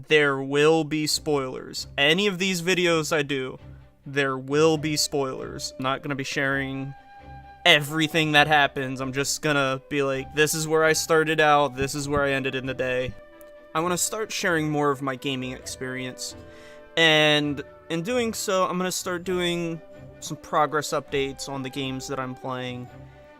there will be spoilers. Any of these videos I do, there will be spoilers. I'm not gonna be sharing everything that happens. I'm just gonna be like, this is where I started out, this is where I ended in the day. I want to start sharing more of my gaming experience, and in doing so, I'm gonna start doing some progress updates on the games that I'm playing.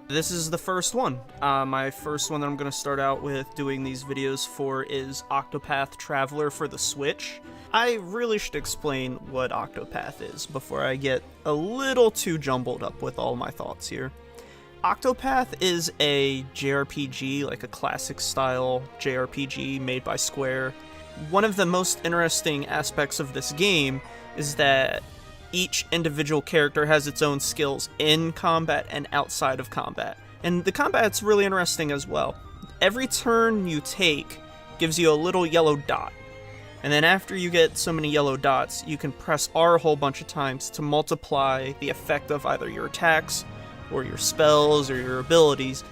This is the first one. My first one that I'm going to start out with doing these videos for is Octopath Traveler for the Switch. I really should explain what Octopath is before I get a little too jumbled up with all my thoughts here. Octopath is a JRPG, like a classic style JRPG made by Square. One of the most interesting aspects of this game is that each individual character has its own skills in combat and outside of combat. And the combat's really interesting as well. Every turn you take gives you a little yellow dot. And then after you get so many yellow dots, you can press R a whole bunch of times to multiply the effect of either your attacks, or your spells, or your abilities.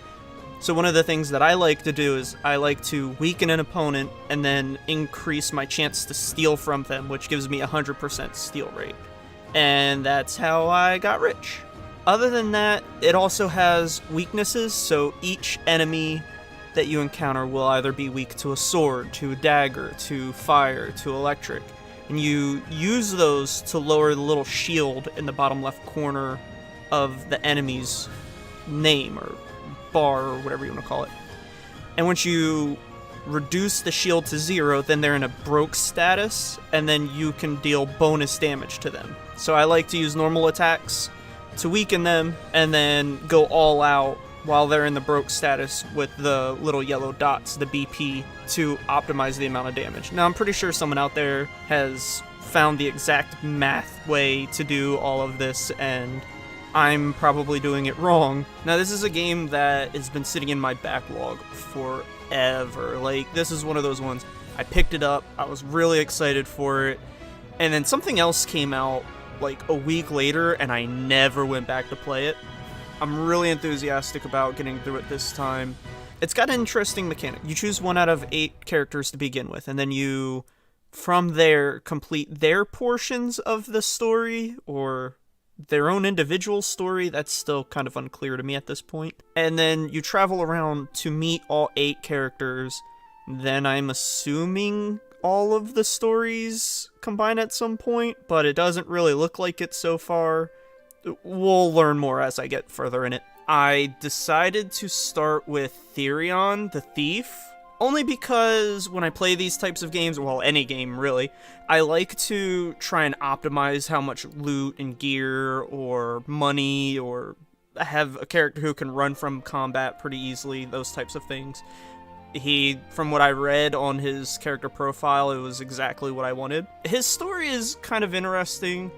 So one of the things that I like to do is I like to weaken an opponent and then increase my chance to steal from them, which gives me 100% steal rate. And that's how I got rich. Other than that, it also has weaknesses, so each enemy that you encounter will either be weak to a sword, to a dagger, to fire, to electric. And you use those to lower the little shield in the bottom left corner of the enemy's name, or bar, or whatever you want to call it. And once you reduce the shield to 0, then they're in a broke status, and then you can deal bonus damage to them. So I like to use normal attacks to weaken them, and then go all out while they're in the broke status with the little yellow dots, the BP, to optimize the amount of damage. Now, I'm pretty sure someone out there has found the exact math way to do all of this, and I'm probably doing it wrong. Now, this is a game that has been sitting in my backlog forever. Like, this is one of those ones. I picked it up, I was really excited for it, and then something else came out like a week later, and I never went back to play it. I'm really enthusiastic about getting through it this time. It's got an interesting mechanic. You choose 1 out of 8 characters to begin with, and then you, from there, complete their portions of the story, or their own individual story. That's still kind of unclear to me at this point. And then you travel around to meet all 8 characters. Then I'm assuming all of the stories combine at some point, but it doesn't really look like it so far. We'll learn more as I get further in it. I decided to start with Therion, the Thief, only because when I play these types of games, well, any game really, I like to try and optimize how much loot and gear or money, or have a character who can run from combat pretty easily, those types of things. From what I read on his character profile, it was exactly what I wanted. His story is kind of interesting,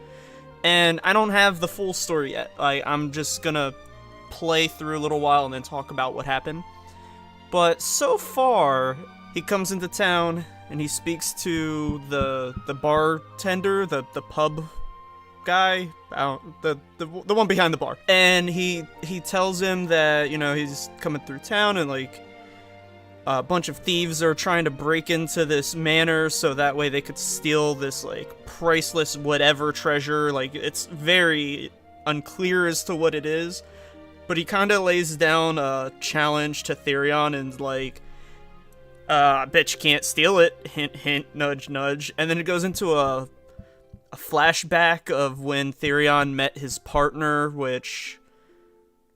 and I don't have the full story yet. I'm just gonna play through a little while and then talk about what happened. But so far, he comes into town and he speaks to the bartender, the pub guy, the one behind the bar. And he tells him that, you know, he's coming through town and like a bunch of thieves are trying to break into this manor so that way they could steal this like priceless whatever treasure. Like, it's very unclear as to what it is. But he kind of lays down a challenge to Therion and like, I bet you can't steal it, hint hint, nudge nudge. And then it goes into a flashback of when Therion met his partner, which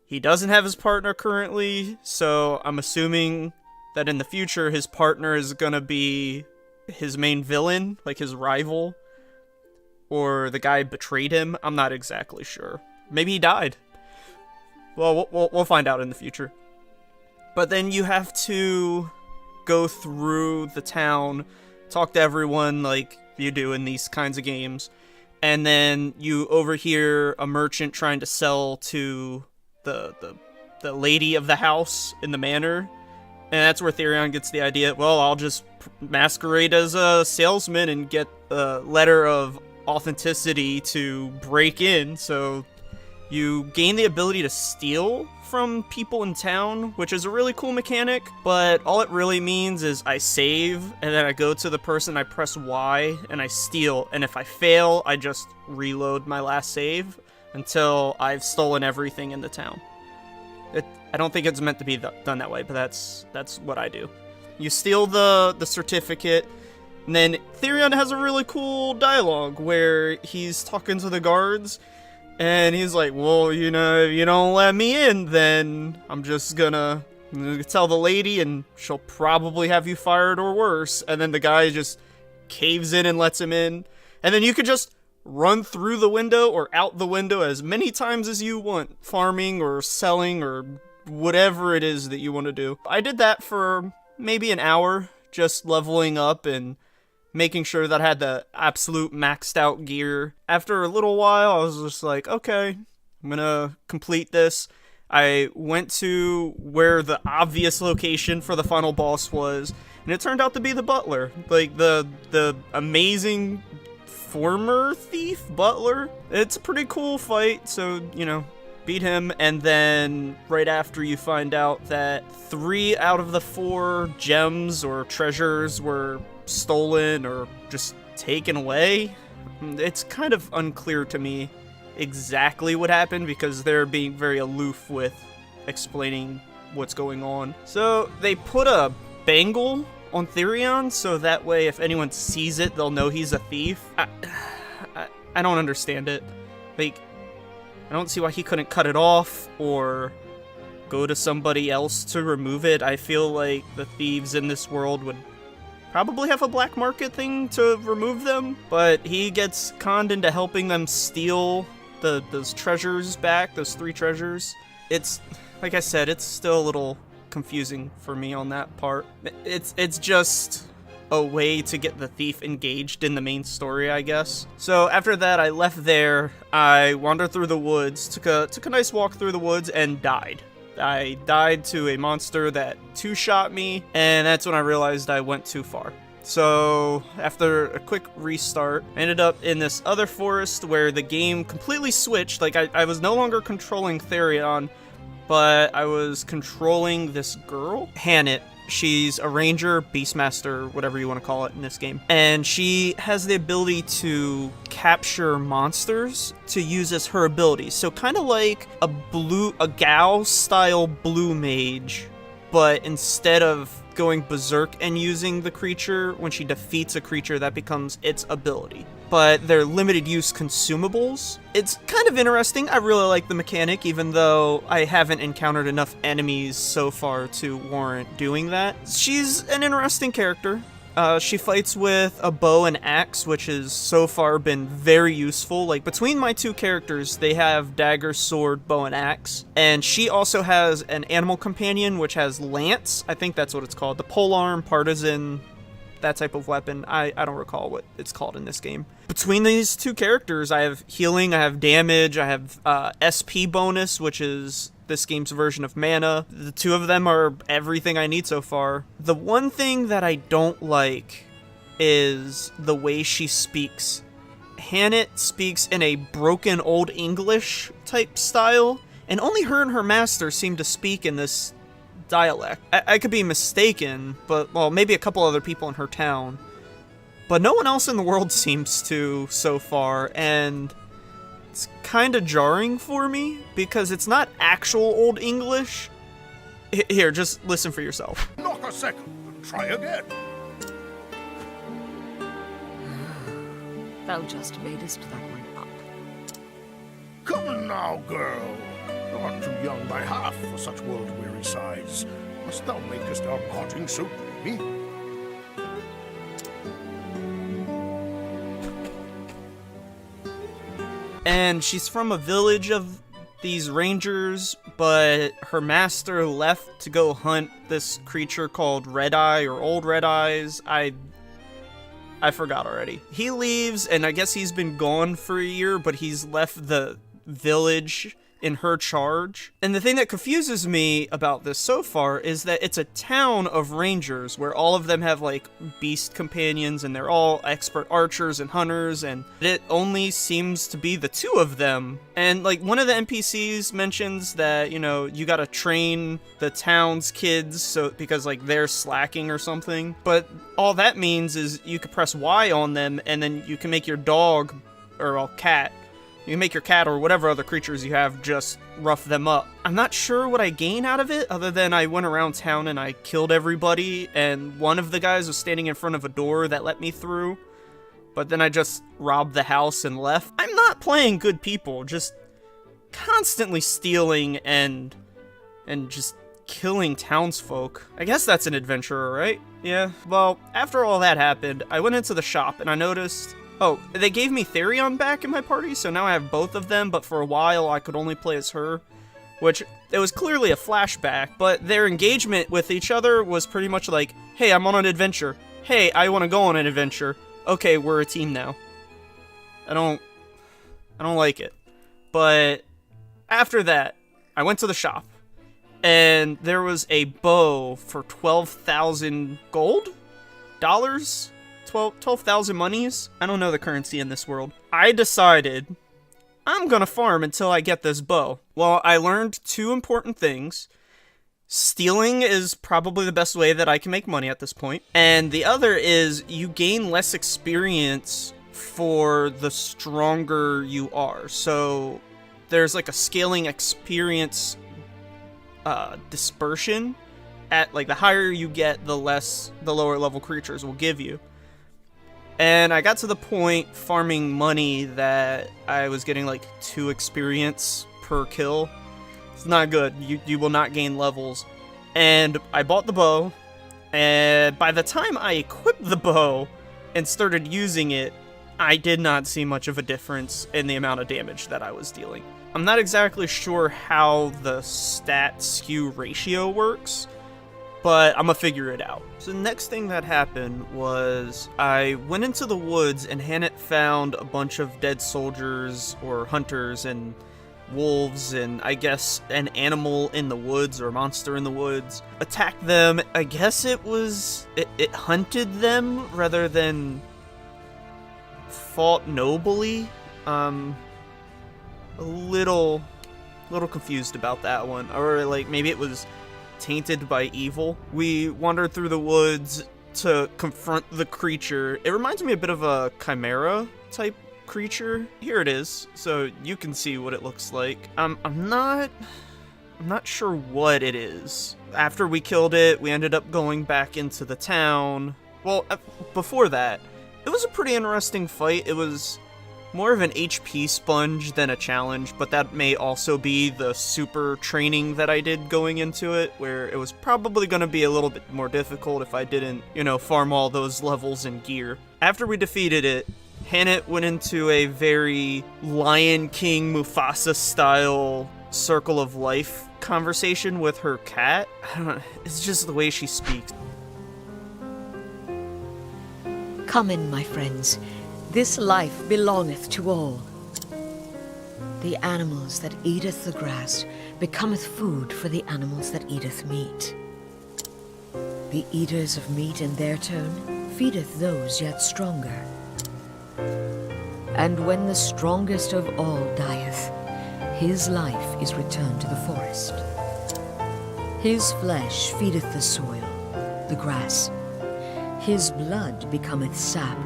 he doesn't have his partner currently, so I'm assuming that in the future his partner is gonna be his main villain, like his rival, or the guy betrayed him. I'm not exactly sure. Maybe he died. Well, we'll find out in the future. But then you have to go through the town, talk to everyone like you do in these kinds of games, and then you overhear a merchant trying to sell to the lady of the house in the manor, and that's where Therion gets the idea, well, I'll just masquerade as a salesman and get a letter of authenticity to break in, so You gain the ability to steal from people in town, which is a really cool mechanic, but all it really means is I save, and then I go to the person, I press Y, and I steal, and if I fail, I just reload my last save until I've stolen everything in the town. I don't think it's meant to be done that way, but that's what I do. You steal the certificate, and then Therion has a really cool dialogue where he's talking to the guards, and he's like, well, you know, if you don't let me in, then I'm gonna tell the lady, and she'll probably have you fired or worse. And then the guy just caves in and lets him in. And then you could just run through the window or out the window as many times as you want, farming or selling or whatever it is that you want to do. I did that for maybe an hour, just leveling up and making sure that I had the absolute maxed out gear. After a little while, I was just like, okay, I'm gonna complete this. I went to where the obvious location for the final boss was, and it turned out to be the butler. Like, the amazing former thief butler. It's a pretty cool fight, so, you know, beat him, and then right after you find out that 3 out of the 4 gems or treasures were stolen or just taken away. It's kind of unclear to me exactly what happened because they're being very aloof with explaining what's going on. So they put a bangle on Therion so that way if anyone sees it, they'll know he's a thief. I don't understand it. Like, I don't see why he couldn't cut it off or go to somebody else to remove it. I feel like the thieves in this world would probably have a black market thing to remove them, but he gets conned into helping them steal those treasures back, those 3 treasures. It's, like I said, it's still a little confusing for me on that part. It's just a way to get the thief engaged in the main story, I guess. So after that, I left there, I wandered through the woods, took a nice walk through the woods, and died. I died to a monster that 2-shot me, and that's when I realized I went too far. So after a quick restart, I ended up in this other forest where the game completely switched. Like, I was no longer controlling Therion, but I was controlling this girl, Hannah. She's a ranger, beastmaster, whatever you want to call it in this game. And she has the ability to capture monsters to use as her ability. So kind of like a Gao-style blue mage, but instead of going berserk and using the creature, when she defeats a creature, that becomes its ability. But they're limited use consumables. It's kind of interesting. I really like the mechanic, even though I haven't encountered enough enemies so far to warrant doing that. She's an interesting character. She fights with a bow and axe, which has so far been very useful. Like, between my 2 characters, they have dagger, sword, bow, and axe. And she also has an animal companion, which has lance. I think that's what it's called. The polearm, partisan, that type of weapon. I don't recall what it's called in this game. Between these 2 characters, I have healing, I have damage, I have SP bonus, which is this game's version of mana. The 2 of them are everything I need so far. The one thing that I don't like is the way she speaks. Hannah speaks in a broken Old English type style, and only her and her master seem to speak in this dialect. I could be mistaken, but, well, maybe a couple other people in her town. But no one else in the world seems to so far, and it's kind of jarring for me, because it's not actual Old English. Here, just listen for yourself. Not a second. Try again. Thou just madest that one up. Come now, girl. Thou art too young by half for such world-weary sighs. Must thou makest our parting so dreamy? And she's from a village of these rangers, but her master left to go hunt this creature called Red Eye or Old Red Eyes. I forgot already. He leaves, and I guess he's been gone for a year, but he's left the village in her charge. And the thing that confuses me about this so far is that it's a town of rangers where all of them have like beast companions and they're all expert archers and hunters, and it only seems to be the two of them. And like one of the NPCs mentions that, you know, you gotta train the town's kids so because like they're slacking or something. But all that means is you can press Y on them and then you can make your dog or well, cat. You can make your cat or whatever other creatures you have just rough them up. I'm not sure what I gain out of it, other than I went around town and I killed everybody, and one of the guys was standing in front of a door that let me through, but then I just robbed the house and left. I'm not playing good people, just constantly stealing and just killing townsfolk. I guess that's an adventurer, right? Yeah, well, after all that happened, I went into the shop and I noticed... Oh, they gave me Therion back in my party, so now I have both of them, but for a while I could only play as her, which it was clearly a flashback, but their engagement with each other was pretty much like, hey, I'm on an adventure. Hey, I want to go on an adventure. Okay, we're a team now. I don't like it. But after that, I went to the shop, and there was a bow for 12,000 gold? Dollars? 12,000 monies? I don't know the currency in this world. I decided I'm gonna farm until I get this bow. Well, I learned two important things. Stealing is probably the best way that I can make money at this point. And the other is you gain less experience for the stronger you are. So there's like a scaling experience dispersion. At like the higher you get, the less the lower level creatures will give you. And I got to the point farming money that I was getting like 2 experience per kill. It's not good. You will not gain levels. And I bought the bow, and by the time I equipped the bow and started using it, I did not see much of a difference in the amount of damage that I was dealing. I'm not exactly sure how the stat skew ratio works, but I'm gonna figure it out. So the next thing that happened was I went into the woods and Hannah found a bunch of dead soldiers or hunters and wolves and I guess an animal in the woods or a monster in the woods. Attacked them. I guess it hunted them rather than fought nobly. A little confused about that one, or like maybe it was tainted by evil. We wandered through the woods to confront the creature. It reminds me a bit of a chimera type creature. Here it is, so you can see what it looks like. I'm not sure what it is. After we killed it, we ended up going back into the town. Well, before that, it was a pretty interesting fight. It was more of an HP sponge than a challenge, but that may also be the super training that I did going into it, where it was probably going to be a little bit more difficult if I didn't, farm all those levels and gear. After we defeated it, Hannah went into a very Lion King Mufasa style circle of life conversation with her cat. I don't know, it's just the way she speaks. Come in, my friends. This life belongeth to all. The animals that eateth the grass becometh food for the animals that eateth meat. The eaters of meat in their turn feedeth those yet stronger. And when the strongest of all dieth, his life is returned to the forest. His flesh feedeth the soil, the grass. His blood becometh sap,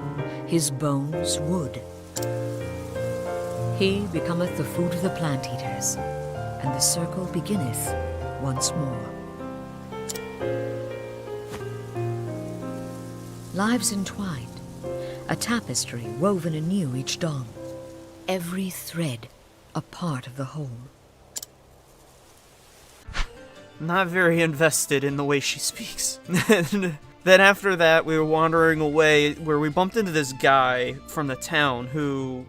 his bones wood. He becometh the food of the plant eaters, and the circle beginneth once more. Lives entwined, a tapestry woven anew each dawn, every thread a part of the whole. Not very invested in the way she speaks. Then after that, we were wandering away where we bumped into this guy from the town who,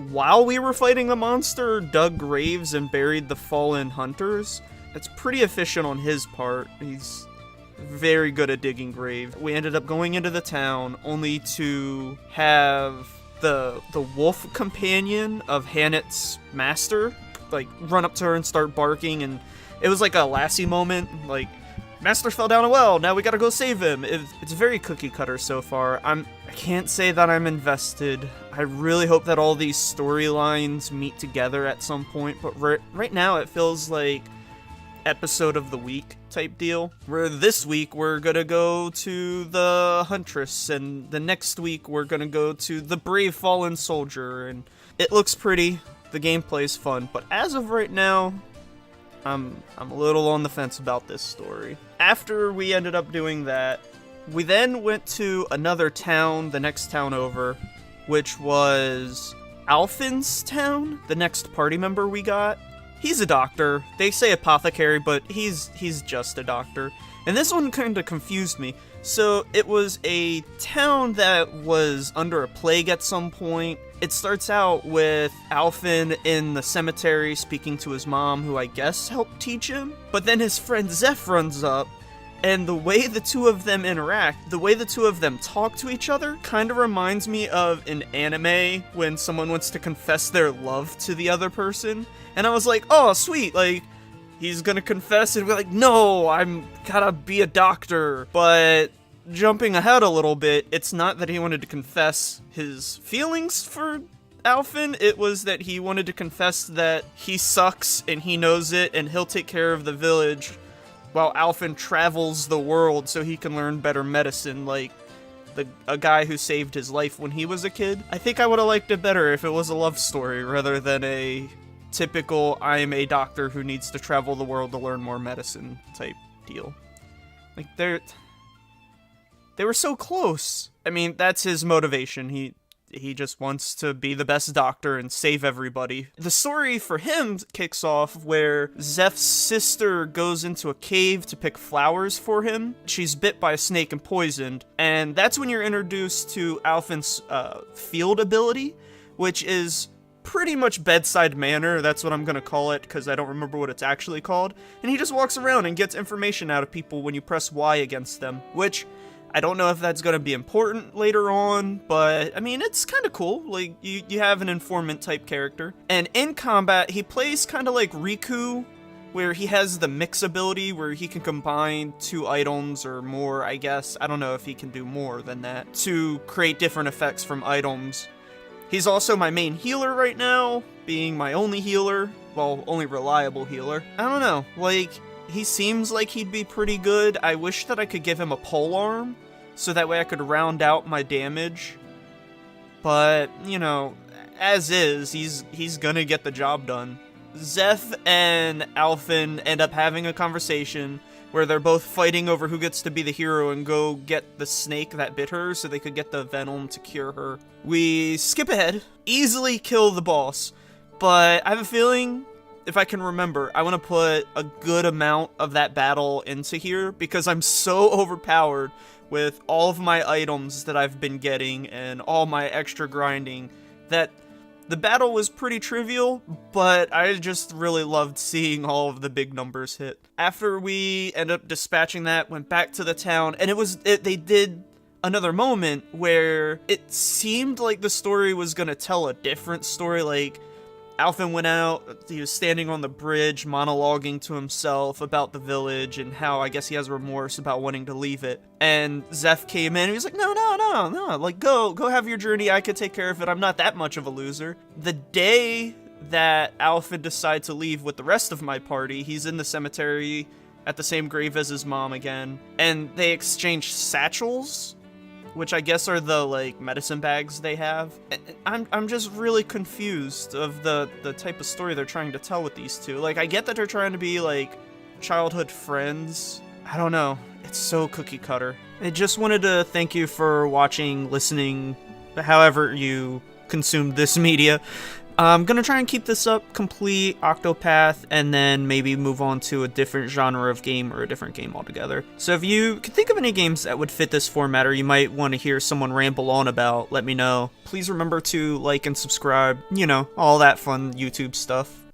while we were fighting the monster, dug graves and buried the fallen hunters. It's pretty efficient on his part. He's very good at digging graves. We ended up going into the town only to have the wolf companion of Hannah's master, like run up to her and start barking, and it was like a Lassie moment, like, Master fell down a well, now we gotta go save him. It's very cookie cutter so far. I can't say that I'm invested. I really hope that all these storylines meet together at some point, but right now it feels like episode of the week type deal, where this week we're gonna go to the Huntress, and the next week we're gonna go to the Brave Fallen Soldier, and it looks pretty, the gameplay's fun, but as of right now, I'm a little on the fence about this story. After we ended up doing that, we then went to another town, the next town over, which was Alfin's town, the next party member we got. He's a doctor. They say apothecary, but he's just a doctor. And this one kind of confused me. So it was a town that was under a plague at some point. It starts out with Alfin in the cemetery speaking to his mom, who I guess helped teach him. But then his friend Zeph runs up, and the way the two of them interact, the way the two of them talk to each other, kind of reminds me of an anime when someone wants to confess their love to the other person. And I was like, oh, sweet, like, he's gonna confess and be like, no, I'm gotta be a doctor. But jumping ahead a little bit, it's not that he wanted to confess his feelings for Alfin, it was that he wanted to confess that he sucks and he knows it and he'll take care of the village while Alfin travels the world so he can learn better medicine, like a guy who saved his life when he was a kid. I think I would have liked it better if it was a love story rather than a typical I'm a doctor who needs to travel the world to learn more medicine type deal. Like, they were so close. I mean, that's his motivation. He just wants to be the best doctor and save everybody. The story for him kicks off where Zeph's sister goes into a cave to pick flowers for him. She's bit by a snake and poisoned, and that's when you're introduced to Alfin's field ability, which is pretty much bedside manner. That's what I'm gonna call it, because I don't remember what it's actually called. And he just walks around and gets information out of people when you press Y against them, which I don't know if that's gonna be important later on, but I mean, it's kind of cool. Like, you have an informant type character. And in combat, he plays kind of like Riku, where he has the mix ability where he can combine 2 items or more, I guess. I don't know if he can do more than that, to create different effects from items. He's also my main healer right now, being my only healer, well, only reliable healer. I don't know, like, he seems like he'd be pretty good. I wish that I could give him a pole arm, so that way I could round out my damage. But, you know, as is, he's gonna get the job done. Zeph and Alfin end up having a conversation where they're both fighting over who gets to be the hero and go get the snake that bit her so they could get the venom to cure her. We skip ahead, easily kill the boss, but I have a feeling, if I can remember, I want to put a good amount of that battle into here because I'm so overpowered with all of my items that I've been getting and all my extra grinding that the battle was pretty trivial, but I just really loved seeing all of the big numbers hit. After we ended up dispatching that, went back to the town, and they did another moment where it seemed like the story was gonna tell a different story. Like, Alfin went out, he was standing on the bridge monologuing to himself about the village and how I guess he has remorse about wanting to leave it. And Zeph came in and he was like, no, like, go have your journey, I could take care of it, I'm not that much of a loser. The day that Alfin decided to leave with the rest of my party, he's in the cemetery at the same grave as his mom again, and they exchange satchels, which I guess are the, like, medicine bags they have. I'm just really confused of the type of story they're trying to tell with these two. Like, I get that they're trying to be, like, childhood friends. I don't know. It's so cookie cutter. I just wanted to thank you for watching, listening, however you consumed this media. I'm gonna try and keep this up, complete Octopath, and then maybe move on to a different genre of game or a different game altogether. So if you can think of any games that would fit this format or you might want to hear someone ramble on about, let me know. Please remember to like and subscribe, you know, all that fun YouTube stuff.